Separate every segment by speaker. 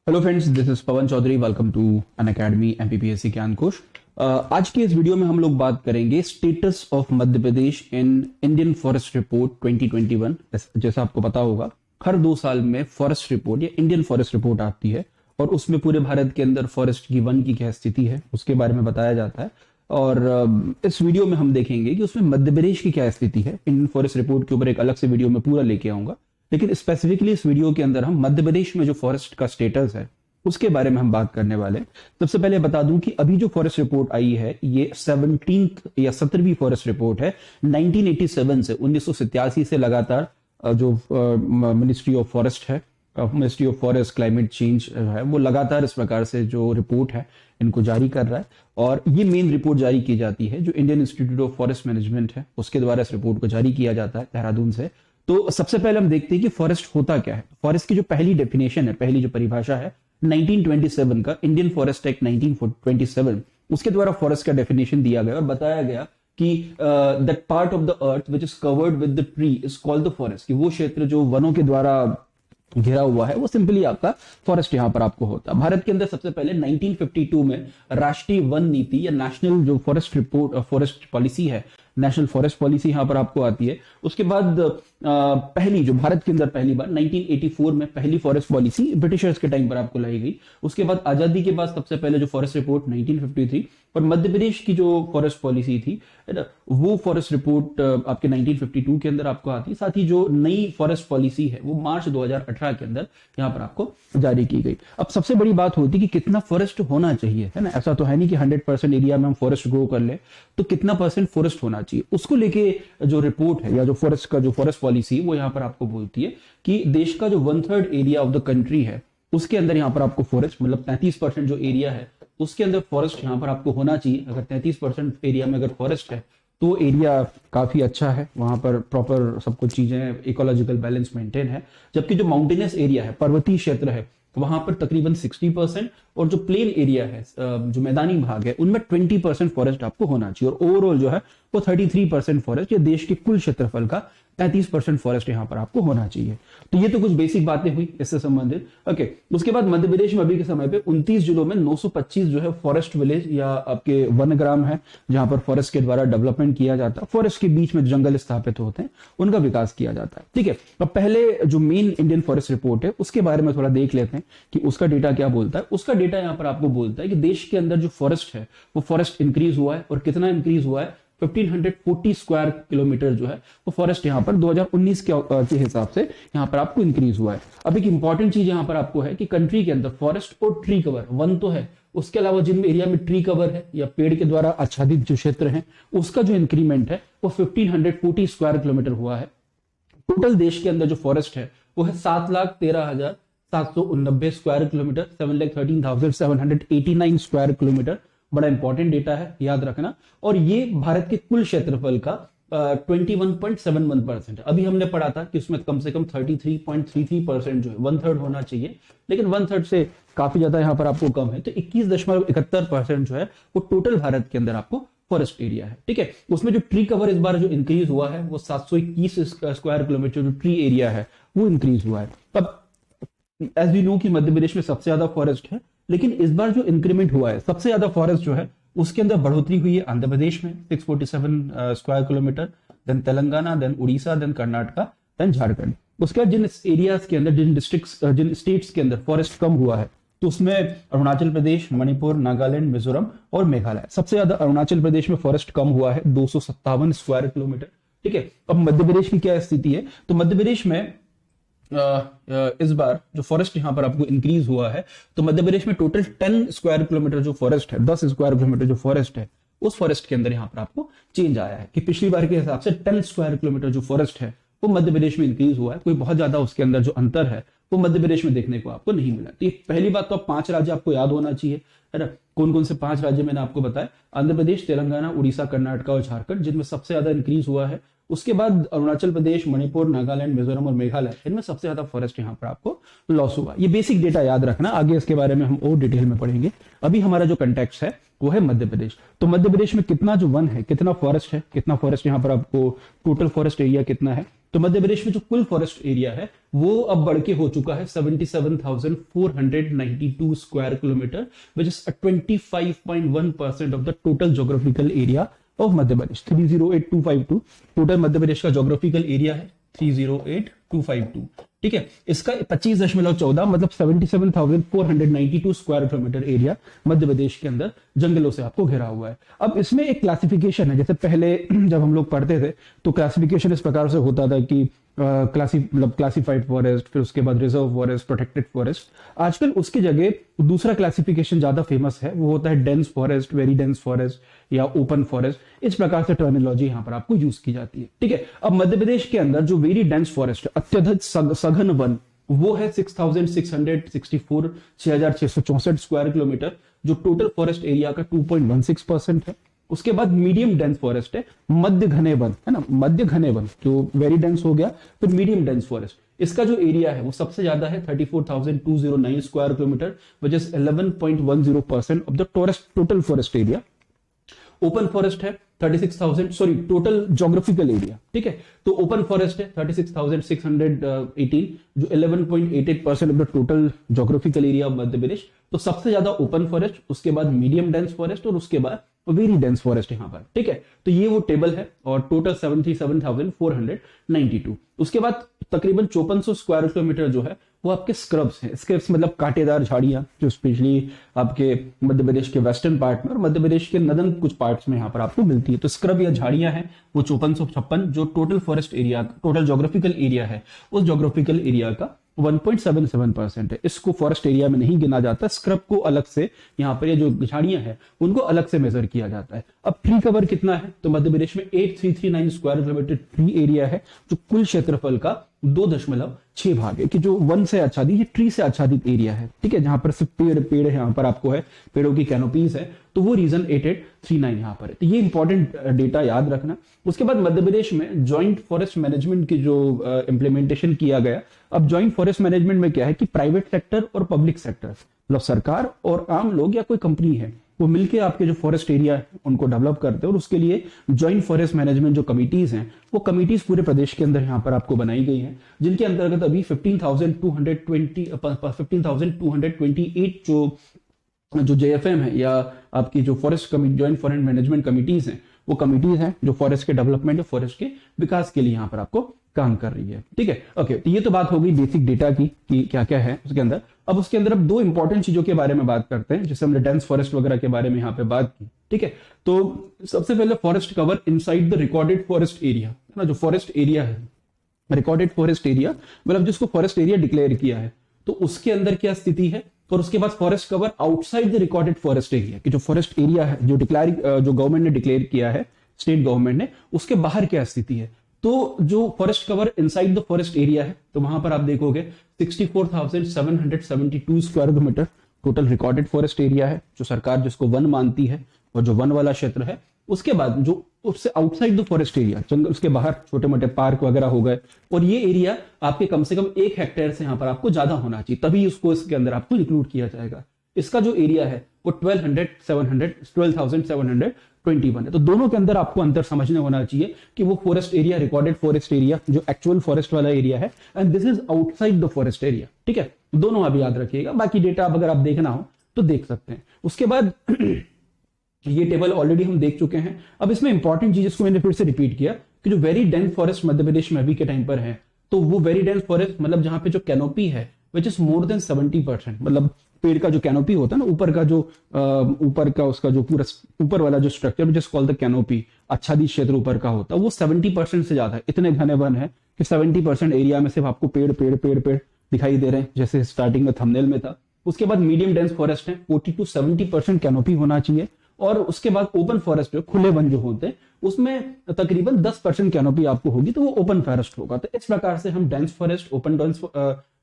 Speaker 1: Hello friends, this is Pawan Chaudhary. Welcome to Unacademy MPPSC Gyan Kosh. आज के इस वीडियो में हम लोग बात करेंगे status of Madhya Pradesh in Indian forest report 2021। जैसा आपको पता होगा, हर 2 साल में फॉरेस्ट रिपोर्ट या इंडियन फॉरेस्ट रिपोर्ट आती है और उसमें पूरे भारत के अंदर फॉरेस्ट की वन की क्या स्थिति है उसके बारे में बताया जाता है। और इस वीडियो में हम देखेंगे कि उसमें मध्य प्रदेश की क्या स्थिति है। इंडियन फॉरेस्ट रिपोर्ट के ऊपर एक अलग से वीडियो में पूरा लेके आऊंगा, लेकिन स्पेसिफिकली इस वीडियो के अंदर हम मध्य प्रदेश में जो फॉरेस्ट का स्टेटस है उसके बारे में हम बात करने वाले हैं। सबसे पहले बता दूं कि अभी जो फॉरेस्ट रिपोर्ट आई है ये 17th या 17वीं फॉरेस्ट रिपोर्ट है। 1987 से 1987 से लगातार जो मिनिस्ट्री ऑफ फॉरेस्ट है, ministry of forest climate change है, वो लगातार इस प्रकार से जो रिपोर्ट है इनको जारी कर रहा है। और ये मेन रिपोर्ट जारी की जाती है जो Indian institute of forest management है, उसके द्वारा इस रिपोर्ट को जारी किया जाता है देहरादून से। तो सबसे पहले हम देखते हैं कि फॉरेस्ट होता क्या है। फॉरेस्ट की जो पहली डेफिनेशन है, पहली जो परिभाषा है 1927 का इंडियन फॉरेस्ट एक्ट 1927, उसके द्वारा फॉरेस्ट का डेफिनेशन दिया गया और बताया गया कि that part of the earth which is covered with the tree is called the forest. कि वो क्षेत्र जो वनों के द्वारा घिरा हुआ है वो सिंपली आपका फॉरेस्ट यहां पर आपको होता है। भारत के अंदर सबसे पहले 1952 में राष्ट्रीय वन नीति या नेशनल जो फॉरेस्ट रिपोर्ट फॉरेस्ट पॉलिसी है, नेशनल फॉरेस्ट पॉलिसी यहां पर आपको आती है। उसके बाद पहली जो भारत के अंदर पहली बार 1984 में पहली फॉरेस्ट पॉलिसी ब्रिटिशर्स के टाइम पर आपको लाई गई। उसके बाद आजादी के बाद सबसे पहले जो फॉरेस्ट रिपोर्ट 1953 और मध्य प्रदेश की जो फॉरेस्ट पॉलिसी थी वो फॉरेस्ट रिपोर्ट आपके 1952 के अंदर आपको आती है। साथ ही जो नई फॉरेस्ट पॉलिसी है वो मार्च 2018 के अंदर यहां पर आपको जारी की गई। अब सबसे बड़ी बात होती है कि कितना फॉरेस्ट होना चाहिए, है ना। ऐसा तो है नहीं कि 100% एरिया में हम फॉरेस्ट ग्रो कर ले, तो कितना परसेंट फॉरेस्ट होना चाहिए उसको लेके जो रिपोर्ट है या जो फॉरेस्ट का जो फॉरेस्ट पॉलिसी वो यहां पर आपको बोलती है कि देश का जो 1/3 एरिया ऑफ द कंट्री है उसके अंदर यहां पर आपको फॉरेस्ट मतलब 33% जो एरिया है उसके अंदर फॉरेस्ट यहां पर आपको होना चाहिए। अगर 33% एरिया में अगर फॉरेस्ट है तो एरिया काफी अच्छा है, वहां पर प्रॉपर सब कुछ चीजें, इकोलॉजिकल बैलेंस मेंटेन है। जबकि जो माउंटेनियस एरिया है, पर्वतीय क्षेत्र है, वहां पर तकरीबन 60% और जो प्लेन एरिया है, जो मैदानी भाग है, उनमें 20% फॉरेस्ट आपको होना चाहिए। और ओवरऑल जो है वो 33% फॉरेस्ट या देश के कुल क्षेत्रफल का 33% फॉरेस्ट यहां पर आपको होना चाहिए। तो ये तो कुछ बेसिक बातें हुई इससे संबंधित। ओके, उसके बाद मध्य प्रदेश में अभी के समय पे 29 जिलों में 925 जो है फॉरेस्ट विलेज या आपके वनग्राम है जहां पर फॉरेस्ट के द्वारा डेवलपमेंट किया जाता है। फॉरेस्ट के बीच में जंगल स्थापित होते हैं, उनका विकास किया जाता है। ठीक है, अब पहले जो मेन इंडियन फॉरेस्ट रिपोर्ट है उसके बारे में थोड़ा देख लेते हैं कि उसका डेटा क्या बोलता है। उसका डेटा यहां पर आपको बोलता है कि देश के अंदर जो फॉरेस्ट है वो फॉरेस्ट इंक्रीज हुआ है। और कितना इंक्रीज हुआ है? 1540 स्क्वायर किलोमीटर जो है वो फॉरेस्ट यहां पर 2019 के हिसाब से यहां पर आपको इंक्रीज हुआ है। अब एक इंपॉर्टेंट चीज यहां पर आपको है कि कंट्री के अंदर फॉरेस्ट और ट्री कवर, वन तो है, उसके अलावा जिन एरिया में ट्री कवर है या पेड़ के द्वारा आच्छादित जो क्षेत्र है उसका जो इंक्रीमेंट है वो 1540 स्क्वायर किलोमीटर हुआ है। टोटल देश के अंदर जो फॉरेस्ट है वो है 7,13,789 स्क्वायर किलोमीटर, 7,13,789 स्क्वायर किलोमीटर। बड़ा इंपॉर्टेंट डेटा है, याद रखना। और ये भारत के कुल क्षेत्रफल का 21.71%। अभी हमने पढ़ा था कि उसमें कम से कम 33.33% जो है 1/3 होना चाहिए, लेकिन 1/3 से काफी ज्यादा यहां पर आपको कम है। तो 21.71% जो है वो टोटल भारत के अंदर आपको फॉरेस्ट एरिया है। ठीक है, उसमें जो ट्री कवर इस बार जो इंक्रीज हुआ है वो 721 स्क्वायर किलोमीटर जो ट्री एरिया है वो इंक्रीज हुआ है। अब एज वी नो कि मध्य प्रदेश में सबसे ज्यादा फॉरेस्ट है, लेकिन इस बार जो इंक्रीमेंट हुआ है सबसे ज्यादा फॉरेस्ट जो है उसके अंदर बढ़ोतरी हुई है आंध्र प्रदेश में 647 square kilometre, then Telangana, then Orissa, then Karnataka, then Jharkhand. उसके बाद जिन एरियाज के अंदर, जिन डिस्ट्रिक्ट्स, जिन स्टेट्स के अंदर फॉरेस्ट कम हुआ है तो उसमें अरुणाचल प्रदेश, मणिपुर, नागालैंड, मिजोरम और मेघालय। सबसे ज्यादा अरुणाचल प्रदेश में फॉरेस्ट कम हुआ है 257 स्क्वायर किलोमीटर। ठीक है, अब मध्य प्रदेश की क्या स्थिति है? तो मध्य प्रदेश में इस बार जो फॉरेस्ट यहां पर आपको इंक्रीज हुआ है तो मध्य प्रदेश में टोटल 10 स्क्वायर किलोमीटर जो फॉरेस्ट है, 10 स्क्वायर किलोमीटर जो फॉरेस्ट है उस फॉरेस्ट के अंदर यहां पर आपको चेंज आया है कि पिछली बार के हिसाब से 10 स्क्वायर किलोमीटर जो फॉरेस्ट है वो मध्य प्रदेश में इंक्रीज हुआ है। कोई बहुत ज्यादा उसके अंदर जो अंतर है वो मध्य प्रदेश में देखने को आपको नहीं मिला। तो पहली बात तो 5 राज्य आपको याद होना चाहिए, है ना। कौन कौन से 5 राज्य मैंने आपको बताया? आंध्र प्रदेश, तेलंगाना, उड़ीसा, कर्नाटका और झारखंड, जिनमें सबसे ज्यादा इंक्रीज हुआ है। उसके बाद अरुणाचल प्रदेश, मणिपुर, नागालैंड, मिजोरम और मेघालय, इनमें सबसे ज्यादा फॉरेस्ट यहां पर आपको लॉस हुआ। ये बेसिक डेटा याद रखना, आगे इसके बारे में हम और डिटेल में पढ़ेंगे। अभी हमारा जो कंटेक्स्ट है वो है मध्य प्रदेश। तो मध्य प्रदेश में कितना जो वन है, कितना फॉरेस्ट है, कितना फॉरेस्ट यहां पर आपको टोटल फॉरेस्ट एरिया कितना है तो मध्य प्रदेश में जो कुल फॉरेस्ट एरिया है वो अब बढ़ के हो चुका है 77,492 square kilometre, which is 25.1% of the total geographical area of Madhya Pradesh. 308252 total Madhya Pradesh का ज्योग्राफिकल एरिया है 308252। ठीक है, इसका 25.14 मतलब 77,492 square kilometre area Madhya Pradesh के अंदर जंगलों से आपको घिरा हुआ है। अब इसमें एक क्लासिफिकेशन है, जैसे पहले जब हम लोग पढ़ते थे तो क्लासिफिकेशन इस प्रकार से होता था कि क्लासिफाइड फॉरेस्ट, फिर उसके बाद रिजर्व फॉरेस्ट, प्रोटेक्टेड फॉरेस्ट। आजकल उसकी जगह दूसरा क्लासिफिकेशन ज्यादा फेमस है, वो होता है dense forest, very dense forest या ओपन फॉरेस्ट। इस प्रकार से टर्मिनोलॉजी यहां पर आपको यूज की जाती है। ठीक है, अब मध्य प्रदेश के अंदर जो वेरी डेंस फॉरेस्ट, अत्यधिक सघन वन, वो है 6,664 6,664 स्क्वायर किलोमीटर, जो टोटल फॉरेस्ट एरिया का 2.16% है। उसके बाद मीडियम डेंस फॉरेस्ट है, मध्य घने वन, है ना, मध्य घने वन जो वेरी डेंस हो गया, फिर मीडियम डेंस फॉरेस्ट। इसका जो एरिया है वो सबसे ज्यादा है 34,209 square kilometre, which is 11.10% of the total forest area. Open forest है 36,000, सॉरी टोटल ज्योग्राफिकल एरिया। ठीक है, तो ओपन फॉरेस्ट है 36,618 जो 11.88% of the total geographical area of Madhya Pradesh. तो सबसे ज्यादा ओपन फॉरेस्ट, उसके बाद मीडियम डेंस फॉरेस्ट और उसके बाद वेरी डेंस फॉरेस्ट यहां पर। ठीक है, तो ये वो टेबल है और टोटल 77,492। उसके बाद तकरीबन 5400 स्क्वायर किलोमीटर जो है वो आपके स्क्रब्स हैं। स्क्रब्स मतलब कांटेदार झाड़ियां, जो स्पेशली आपके मध्य प्रदेश के वेस्टर्न पार्ट में और मध्य प्रदेश के नदन कुछ पार्ट्स में यहां पर आपको मिलती है। तो स्क्रब या झाड़ियां हैं वो 5456, जो total forest area, total geographical area है, उस ज्योग्राफिकल एरिया का 1.77% है। इसको फॉरेस्ट एरिया में नहीं गिना जाता, स्क्रब को अलग से यहाँ पर ये जो झाड़ियां हैं उनको अलग से मेजर किया जाता है। अब ट्री कवर कितना है, तो मध्य प्रदेश में 8339 स्क्वायर किलोमीटर ट्री एरिया है, जो कुल क्षेत्रफल का 2.6 भाग है, कि जो वन से आच्छादित, ये ट्री से आच्छादित एरिया है। ठीक है, जहां पर सिर्फ पेड़ यहाँ पर आपको है, पेड़ों की कैनोपीज है, तो वो रीजन 8839 यहां पर है। तो ये इंपॉर्टेंट डेटा याद रखना। उसके बाद मध्य प्रदेश में ज्वाइंट फॉरेस्ट मैनेजमेंट की जो इंप्लीमेंटेशन किया गया। अब ज्वाइंट फॉरेस्ट मैनेजमेंट में क्या है कि प्राइवेट सेक्टर और पब्लिक सेक्टर, मतलब सरकार और आम लोग या कोई कंपनी है, वो मिलके आपके जो फॉरेस्ट एरिया है उनको डेवलप करते हैं। और उसके लिए ज्वाइंट फॉरेस्ट मैनेजमेंट जो कमिटीज हैं, वो कमिटीज पूरे प्रदेश के अंदर यहाँ पर आपको बनाई गई हैं, जिनके अंतर्गत अभी 15,228 जो JFM है या आपकी जो forest joint forest management committees हैं, वो कमिटीज हैं जो फॉरेस्ट के डेवलपमेंट और फॉरेस्ट के विकास के लिए यहाँ पर आपको काम कर रही है। ठीक है, ओके, तो ये तो बात हो गई बेसिक डेटा की कि क्या क्या है उसके अंदर। अब उसके अंदर अब दो इंपॉर्टेंट चीजों के बारे में बात करते हैं, जैसे हमने डेंस फॉरेस्ट वगैरह के बारे में यहाँ पे बात की। ठीक है, तो सबसे पहले forest cover inside the recorded forest area, है ना, जो फॉरेस्ट एरिया है, रिकॉर्डेड फॉरेस्ट एरिया मतलब जिसको फॉरेस्ट एरिया डिक्लेयर किया है, तो उसके अंदर क्या स्थिति है। और उसके बाद forest cover outside the recorded forest area, कि जो फॉरेस्ट एरिया है जो जो गवर्नमेंट ने डिक्लेयर किया है, स्टेट गवर्नमेंट ने, उसके बाहर क्या स्थिति है। तो जो forest cover inside the forest area है, तो वहां पर आप देखोगे 64,772 square kilometre total recorded forest area है, जो सरकार जिसको वन मानती है और जो वन वाला क्षेत्र है। उसके बाद जो उससे आउटसाइड द फॉरेस्ट एरिया, जंगल, उसके बाहर छोटे मोटे पार्क वगैरह हो गए, और ये एरिया आपके कम से कम 1 हेक्टेयर से यहाँ पर आपको ज्यादा होना चाहिए, तभी उसको इसके अंदर आपको इंक्लूड किया जाएगा। इसका जो एरिया है वो 12,721 है। तो दोनों के अंदर आपको अंतर समझने होना चाहिए कि वो forest area, recorded forest area जो एक्चुअल फॉरेस्ट वाला एरिया है, and this is outside the forest area. ठीक है, दोनों आप याद रखिएगा। बाकी डेटा अगर आप देखना हो तो देख सकते हैं। उसके बाद ये टेबल ऑलरेडी हम देख चुके हैं। अब इसमें इंपॉर्टेंट चीज इसको मैंने फिर से रिपीट किया कि जो very dense forest Madhya Pradesh में अभी के टाइम पर है, तो वो वेरी डेंस फॉरेस्ट मतलब जहां पे जो कैनोपी है विच इज मोर देन 70%, मतलब पेड़ का जो कैनोपी होता है ना, ऊपर का जो ऊपर का उसका जो पूरा ऊपर वाला जो स्ट्रक्चर जिस कॉल्ड द कैनोपी, आच्छादित क्षेत्र ऊपर का होता है, वो 70% से ज्यादा है। इतने घने वन है कि 70% एरिया में सिर्फ आपको पेड़ पेड़ पेड़ पेड़ दिखाई दे रहे हैं, जैसे स्टार्टिंग में थंबनेल में था। उसके बाद मीडियम डेंस फॉरेस्ट है, 40 to 70% कैनोपी होना चाहिए। और उसके बाद ओपन फॉरेस्ट जो खुले वन जो होते हैं, उसमें तकरीबन 10% कैनोपी आपको होगी, तो वो ओपन फॉरेस्ट होगा। तो इस प्रकार से हम dense forest, open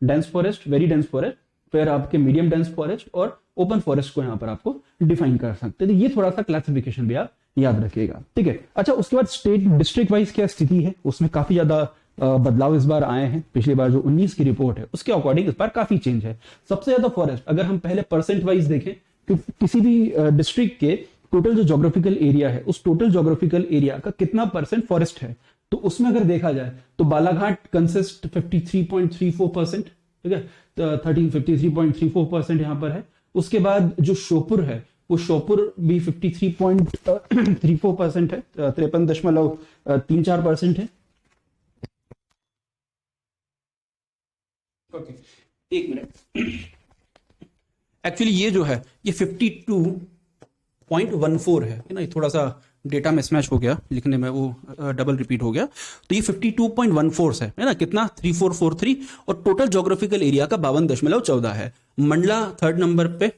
Speaker 1: dense forest, very dense forest, फिर आपके मीडियम डेंस फॉरेस्ट और ओपन फॉरेस्ट को यहां पर आपको डिफाइन कर सकते हैं। तो ये थोड़ा सा क्लासिफिकेशन भी आप याद रखिएगा। ठीक है, अच्छा, उसके बाद स्टेट डिस्ट्रिक्ट वाइज क्या स्थिति है, उसमें काफी ज्यादा बदलाव इस बार आए हैं। पिछली बार जो 19 की रिपोर्ट है उसके अकॉर्डिंग इस बार काफी चेंज है। सबसे ज्यादा फॉरेस्ट अगर हम पहले परसेंट वाइज देखें, किसी भी डिस्ट्रिक्ट के टोटल जो ज्योग्राफिकल एरिया है, उस टोटल ज्योग्राफिकल एरिया का कितना परसेंट फॉरेस्ट है, तो उसमें अगर देखा जाए तो बालाघाट कंसिस्ट 53.34%, ठीक है, 53.34% यहाँ पर है। उसके बाद जो श्योपुर है वो श्योपुर भी 53.34% है, 53.34% है। ओके, एक मिनट, एक्चुअली ये जो है ये 52.14 है ना, ये थोड़ा सा डेटा में स्मैश हो गया लिखने में, वो डबल रिपीट हो गया। तो ये 52.14 है ना, कितना 3443, और टोटल ज्योग्राफिकल एरिया का 52.14 है। मंडला थर्ड नंबर पे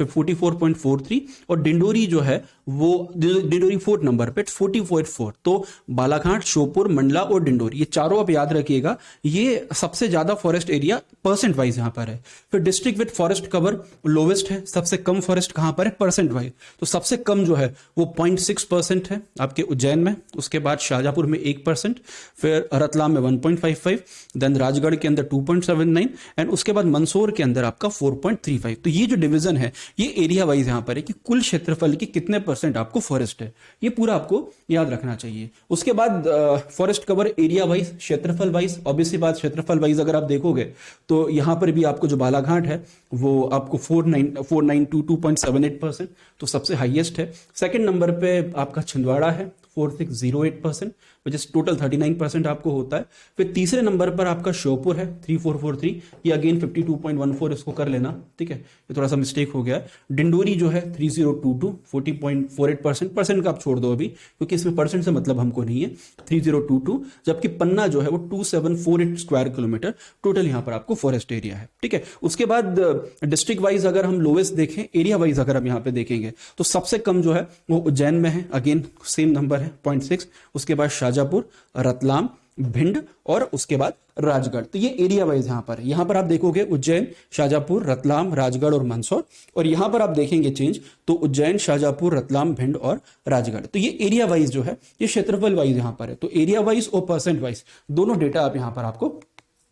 Speaker 1: 44.43, और डिंडोरी जो है वो डिंडोरी फोर्थ नंबर पे 40.4। तो बालाघाट, श्योपुर, मंडला और डिंडोरी, ये चारों आप याद रखिएगा, ये सबसे ज्यादा फॉरेस्ट एरिया परसेंट वाइज यहां पर है। फिर district with forest cover lowest है, सबसे कम फॉरेस्ट कहां पर है परसेंट वाइज। तो सबसे कम जो है वो 0.6% है आपके उज्जैन में, उसके बाद शाहजहांपुर में 1%, फिर रतलाम में 1.55, देन राजगढ़ के अंदर 2.79, एंड उसके बाद मंदसौर के अंदर आपका 4.35। तो ये जो डिवीजन है ये एरिया वाइज यहां पर है कि कुल क्षेत्रफल के कितने परसेंट आपको फॉरेस्ट है, ये पूरा आपको याद रखना चाहिए। उसके बाद फॉरेस्ट कवर एरिया वाइज, क्षेत्रफल वाइज, ऑब्वियसली बात क्षेत्रफल वाइज अगर आप देखोगे तो यहां पर भी आपको जो बालाघाट है वो आपको 4922.78%, तो सबसे हाईएस्ट है। सेकंड नंबर पे आपका छिंदवाड़ा है 4608%, विच इज टोटल 39% आपको होता है। फिर तीसरे नंबर पर आपका श्योपुर है 3443, ये अगेन 52.14 इसको कर लेना, ठीक है, ये थोड़ा सा मिस्टेक हो गया है। डिंडोरी जो है 3022 40.48%, परसेंट का आप छोड़ दो अभी क्योंकि इसमें परसेंट से मतलब हमको नहीं है, 3022। जबकि पन्ना जो है वो 2748 स्क्वायर किलोमीटर टोटल यहाँ पर आपको फॉरेस्ट एरिया है, ठीक है। उसके बाद डिस्ट्रिक्ट वाइज अगर हम लोवेस्ट देखें, एरिया वाइज अगर हम यहाँ पे देखेंगे तो सबसे कम जो है वो उज्जैन में है, अगेन सेम नंबर है 0.6। उसके बाद शाहजहांपुर, रतलाम, भिंड और उसके बाद राजगढ़। तो ये एरिया वाइज यहां पर है। यहां पर आप देखोगे उज्जैन, शाहजहांपुर, रतलाम, राजगढ़ और मंदसौर, और यहां पर आप देखेंगे चेंज तो उज्जैन, शाहजहांपुर, रतलाम, भिंड और राजगढ़। तो ये एरिया वाइज जो है ये क्षेत्रफल वाइज यहां पर है। तो एरिया वाइज और परसेंट वाइज दोनों डेटा आप यहां पर आपको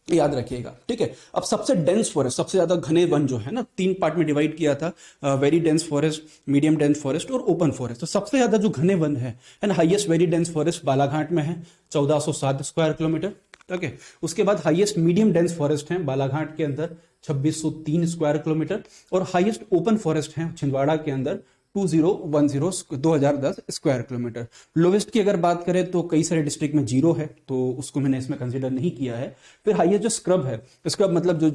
Speaker 1: याद रखिएगा, ठीक है। अब सबसे डेंस फॉरेस्ट, सबसे ज्यादा घने वन जो है ना, 3 पार्ट में डिवाइड किया था, very dense forest, medium dense forest और ओपन फॉरेस्ट। तो सबसे ज्यादा जो घने वन है and highest very dense forest Balaghat में है 1407 स्क्वायर किलोमीटर, ठीक है। उसके बाद हाईएस्ट मीडियम डेंस फॉरेस्ट है बालाघाट के अंदर 2603 स्क्वायर किलोमीटर, और हाईएस्ट ओपन फॉरेस्ट है छिंदवाड़ा के अंदर 2010 स्क्वायर किलोमीटर। लोवेस्ट की अगर बात करें तो कई सारे डिस्ट्रिक्ट में 0 है, तो उसको मैंने इसमें कंसीडर नहीं किया है। फिर हाईएस्ट जो स्क्रब है, स्क्रब मतलब जो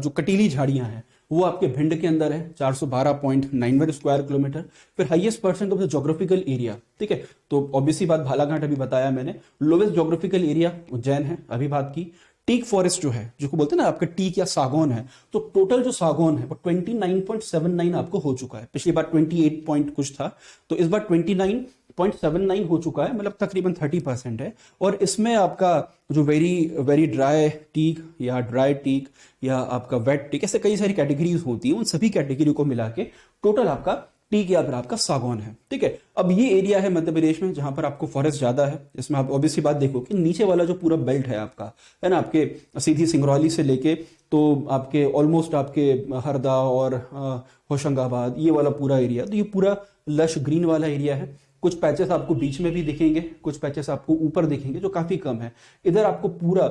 Speaker 1: कटीली झाड़ियां हैं, वो आपके भिंड के अंदर है 412.91 स्क्वायर किलोमीटर। फिर highest percent of the geographical area, ठीक है, तो ऑब्वियसली बात बालाघाट अभी बताया मैंने। लोवेस्ट ज्योग्राफिकल एरिया उज्जैन है, अभी बात की। टीक फॉरेस्ट जो है, जो बोलते हैं ना आपका टीक या सागौन है, तो टोटल जो सागौन है वो 29.79 आपको हो चुका है। पिछली बार 28 पॉइंट कुछ था, तो इस बार 29.79 हो चुका है, मतलब तकरीबन 30% है। और इसमें आपका जो वेरी ड्राई टीक या ड्राई टीक या आपका वेट टीक, ऐसे कई सारी कैटेगरीज होती है, उन सभी कैटेगरी को मिला के टोटल आपका टीक या फिर आपका सागौन है, ठीक है। अब ये एरिया है मध्य प्रदेश में जहां पर आपको फॉरेस्ट ज्यादा है। इसमें आप ऑब्वियसली बात देखो कि नीचे वाला जो पूरा बेल्ट है आपका, है ना, आपके सीधी सिंगरौली से लेके तो आपके ऑलमोस्ट आपके हरदा और होशंगाबाद, ये वाला पूरा एरिया, तो ये पूरा लश ग्रीन वाला एरिया है। कुछ पैचेस आपको बीच में भी दिखेंगे, कुछ पैचेस आपको ऊपर दिखेंगे जो काफी कम है। इधर आपको पूरा,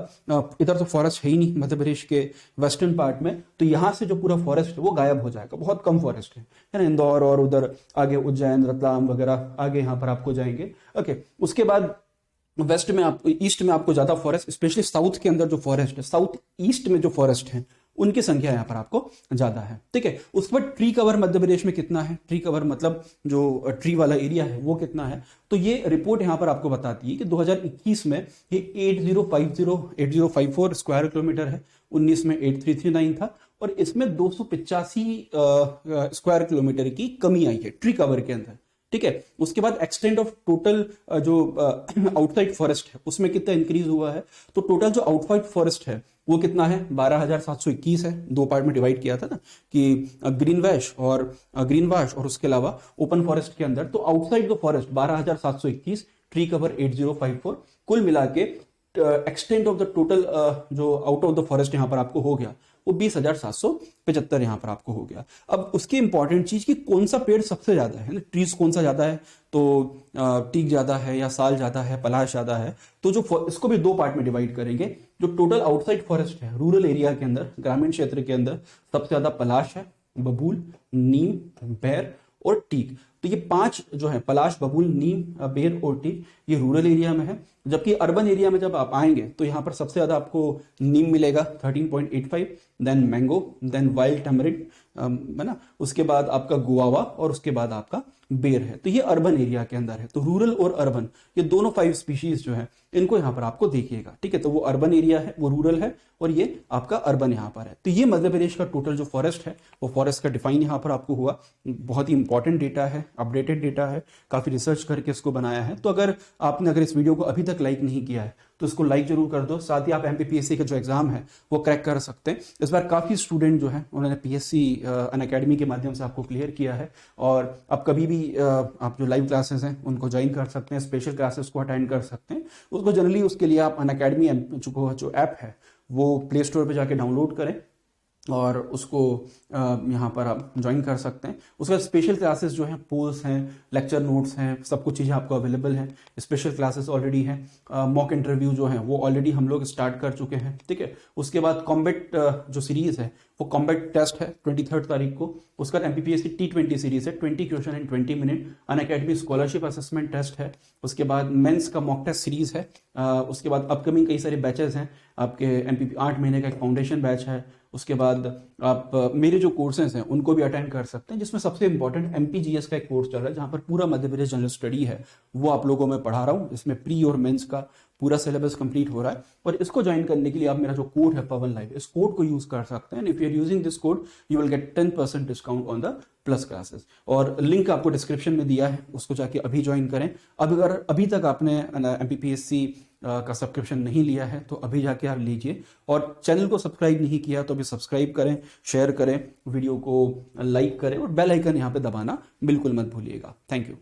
Speaker 1: इधर तो फॉरेस्ट है ही नहीं मध्य प्रदेश के वेस्टर्न पार्ट में, तो यहां से जो पूरा फॉरेस्ट है वो गायब हो जाएगा, बहुत कम फॉरेस्ट है ना। इंदौर और उधर आगे उज्जैन, रतलाम वगैरह आगे यहाँ पर आपको जाएंगे, ओके। उसके बाद वेस्ट में आप, ईस्ट में आपको ज्यादा फॉरेस्ट, स्पेशली साउथ के अंदर जो फॉरेस्ट है, साउथ ईस्ट में जो फॉरेस्ट है उनकी संख्या यहां पर आपको ज्यादा है, ठीक है। उसके बाद ट्री कवर मध्य प्रदेश में कितना है, ट्री कवर मतलब जो ट्री वाला एरिया है वो कितना है, तो ये रिपोर्ट यहां पर आपको बताती है कि 2021 में ये 8054 स्क्वायर किलोमीटर है, 19 में 8339 था, और इसमें 285 स्क्वायर किलोमीटर की कमी आई है ट्री कवर के अंदर, ठीक है। उसके बाद एक्सटेंट ऑफ टोटल जो आउटसाइड फॉरेस्ट है उसमें कितना इंक्रीज हुआ है, तो टोटल जो आउटसाइड फॉरेस्ट है वो कितना है 12,721 है। 2 पार्ट में डिवाइड किया था ना कि ग्रीन वाश और उसके अलावा ओपन फॉरेस्ट के अंदर, तो outside the forest 12,721, tree cover 8054, कुल मिला के एक्सटेंट ऑफ द टोटल जो आउट ऑफ द फॉरेस्ट यहाँ पर आपको हो गया वो 20,775 यहाँ पर आपको हो गया। अब उसकी इंपॉर्टेंट चीज कि कौन सा पेड़ सबसे ज्यादा है ना, ट्रीज कौन सा ज्यादा है, तो टीक ज्यादा है या साल ज्यादा है, पलाश ज्यादा है। तो जो इसको भी दो पार्ट में डिवाइड करेंगे। जो टोटल आउटसाइड फॉरेस्ट है रूरल एरिया के अंदर, ग्रामीण क्षेत्र के अंदर सबसे ज्यादा पलाश है, बबूल, नीम, बेर और टीक। तो ये 5 जो है पलाश, बबूल, नीम, बेर और टीक, ये रूरल एरिया में है। जबकि अर्बन एरिया में जब आप आएंगे तो यहाँ पर सबसे ज्यादा आपको नीम मिलेगा 13.85, then mango, then wild tamarind, है ना, उसके बाद आपका गुआवा और उसके बाद आपका बेर है। तो ये अर्बन एरिया के अंदर है। तो रूरल और अर्बन ये दोनों 5 स्पीशीज जो है इनको यहाँ पर आपको देखिएगा, ठीक है। तो वो अर्बन एरिया है, वो रूरल है, और ये आपका अर्बन यहाँ पर है। तो ये मध्य प्रदेश का टोटल जो फॉरेस्ट है वो फॉरेस्ट का डिफाइन यहाँ पर आपको हुआ। बहुत ही इंपॉर्टेंट डेटा है, अपडेटेड डेटा है, काफी रिसर्च करके इसको बनाया है। तो अगर इस वीडियो को अभी तक लाइक नहीं किया है तो इसको लाइक जरूर कर दो। साथ ही आप एमपीपीएससी का जो एग्जाम है वो क्रैक कर सकते हैं। इस बार काफी स्टूडेंट जो है उन्होंने पीएससी अनअकैडमी के माध्यम से आपको क्लियर किया है, और आप कभी भी आप जो लाइव क्लासेस हैं उनको ज्वाइन कर सकते हैं, स्पेशल क्लासेस को अटेंड कर सकते हैं। उसको जनरली उसके लिए आप अनअकैडमी जो ऐप है वो प्ले स्टोर पर जाके डाउनलोड करें और उसको यहाँ पर आप ज्वाइन कर सकते हैं। उसके बाद स्पेशल क्लासेस जो हैं, पोल्स हैं, लेक्चर नोट्स हैं, सब कुछ चीज़ें आपको अवेलेबल हैं। स्पेशल क्लासेस ऑलरेडी हैं, मॉक इंटरव्यू जो हैं वो ऑलरेडी हम लोग स्टार्ट कर चुके हैं, ठीक है। उसके बाद कॉम्बैट जो सीरीज़ है वो कॉम्बैट टेस्ट है 23 तारीख को। उसका एमपीपीएससी T20 सीरीज है, 20 question in 20 minute. Unacademy scholarship assessment test है। उसके बाद मेंस का मॉक टेस्ट सीरीज है। उसके बाद अपकमिंग कई सारे बैचेस हैं आपके। एमपीपी 8 महीने का एक फाउंडेशन बैच है। उसके बाद आप मेरे जो कोर्सेज हैं उनको भी अटेंड कर सकते हैं, जिसमें सबसे इंपॉर्टेंट एमपीजीएस का एक कोर्स चल रहा है जहां पर पूरा मध्य प्रदेश जनरल स्टडी है वो आप लोगों में पढ़ा रहा हूँ। इसमें प्री और मेंस का पूरा सिलेबस कंप्लीट हो रहा है। और इसको ज्वाइन करने के लिए आप मेरा जो कोड है पवन लाइव, इस कोड को यूज कर सकते हैं। If you are using this code you will get 10% discount on the plus classes. और लिंक आपको डिस्क्रिप्शन में दिया है, उसको जाके अभी ज्वाइन करें। अब अगर अभी तक आपने एमपीपीएससी का सब्सक्रिप्शन नहीं लिया है तो अभी जाके आप लीजिए। और चैनल को सब्सक्राइब नहीं किया तो अभी सब्सक्राइब करें, शेयर करें, वीडियो को लाइक करें और बेल आइकन यहाँ पे दबाना बिल्कुल मत भूलिएगा। Thank you.